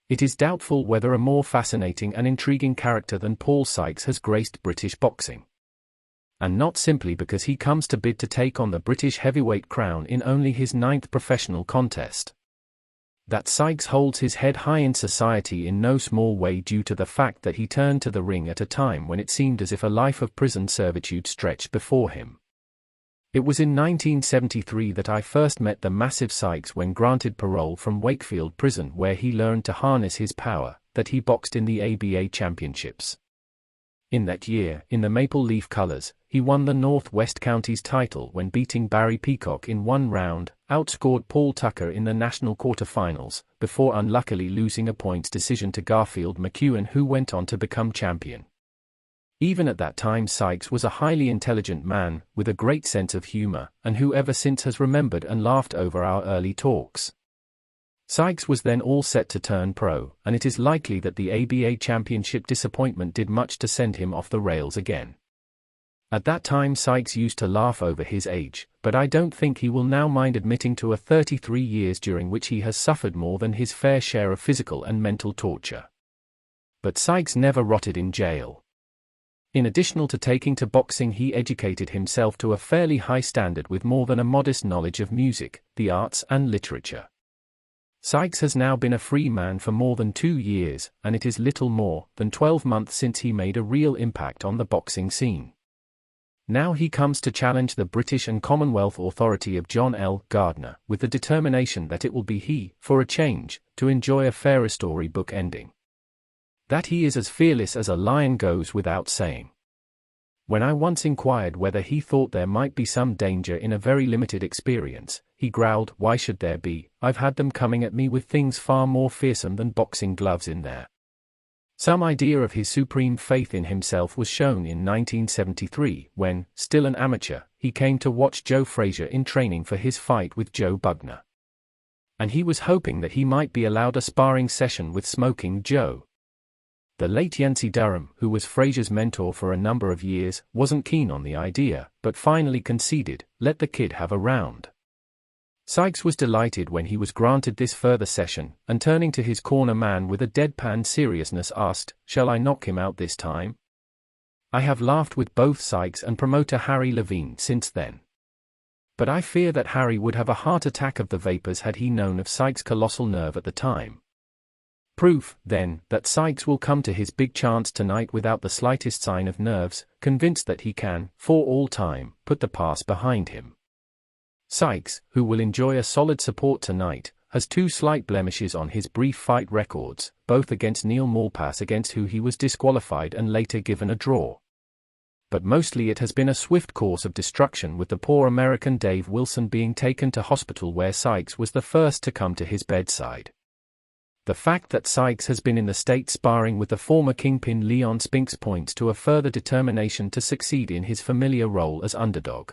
It is doubtful whether a more fascinating and intriguing character than Paul Sykes has graced British boxing. And not simply because he comes to bid to take on the British heavyweight crown in only his 9th professional contest. That Sykes holds his head high in society in no small way due to the fact that he turned to the ring at a time when it seemed as if a life of prison servitude stretched before him. It was in 1973 that I first met the massive Sykes when granted parole from Wakefield Prison, where he learned to harness his power, that he boxed in the ABA Championships. In that year, in the Maple Leaf colours, he won the North West Counties title when beating Barry Peacock in 1 round, outscored Paul Tucker in the national quarter-finals, before unluckily losing a points decision to Garfield McEwen, who went on to become champion. Even at that time, Sykes was a highly intelligent man, with a great sense of humour, and who ever since has remembered and laughed over our early talks. Sykes was then all set to turn pro, and it is likely that the ABA Championship disappointment did much to send him off the rails again. At that time Sykes used to laugh over his age, but I don't think he will now mind admitting to 33 years during which he has suffered more than his fair share of physical and mental torture. But Sykes never rotted in jail. In addition to taking to boxing, he educated himself to a fairly high standard with more than a modest knowledge of music, the arts and literature. Sykes has now been a free man for more than 2 years, and it is little more than 12 months since he made a real impact on the boxing scene. Now he comes to challenge the British and Commonwealth authority of John L. Gardner, with the determination that it will be he, for a change, to enjoy a fairer storybook ending. That he is as fearless as a lion goes without saying. When I once inquired whether he thought there might be some danger in a very limited experience, he growled, "Why should there be? I've had them coming at me with things far more fearsome than boxing gloves in there." Some idea of his supreme faith in himself was shown in 1973, when, still an amateur, he came to watch Joe Frazier in training for his fight with Joe Bugner. And he was hoping that he might be allowed a sparring session with Smoking Joe. The late Yancey Durham, who was Frazier's mentor for a number of years, wasn't keen on the idea, but finally conceded, "Let the kid have a round." Sykes was delighted when he was granted this further session, and turning to his corner man with a deadpan seriousness asked, "Shall I knock him out this time?" I have laughed with both Sykes and promoter Harry Levine since then. But I fear that Harry would have a heart attack of the vapors had he known of Sykes' colossal nerve at the time. Proof, then, that Sykes will come to his big chance tonight without the slightest sign of nerves, convinced that he can, for all time, put the past behind him. Sykes, who will enjoy a solid support tonight, has 2 slight blemishes on his brief fight records, both against Neil Malpass, against who he was disqualified and later given a draw. But mostly it has been a swift course of destruction, with the poor American Dave Wilson being taken to hospital, where Sykes was the first to come to his bedside. The fact that Sykes has been in the States sparring with the former kingpin Leon Spinks points to a further determination to succeed in his familiar role as underdog.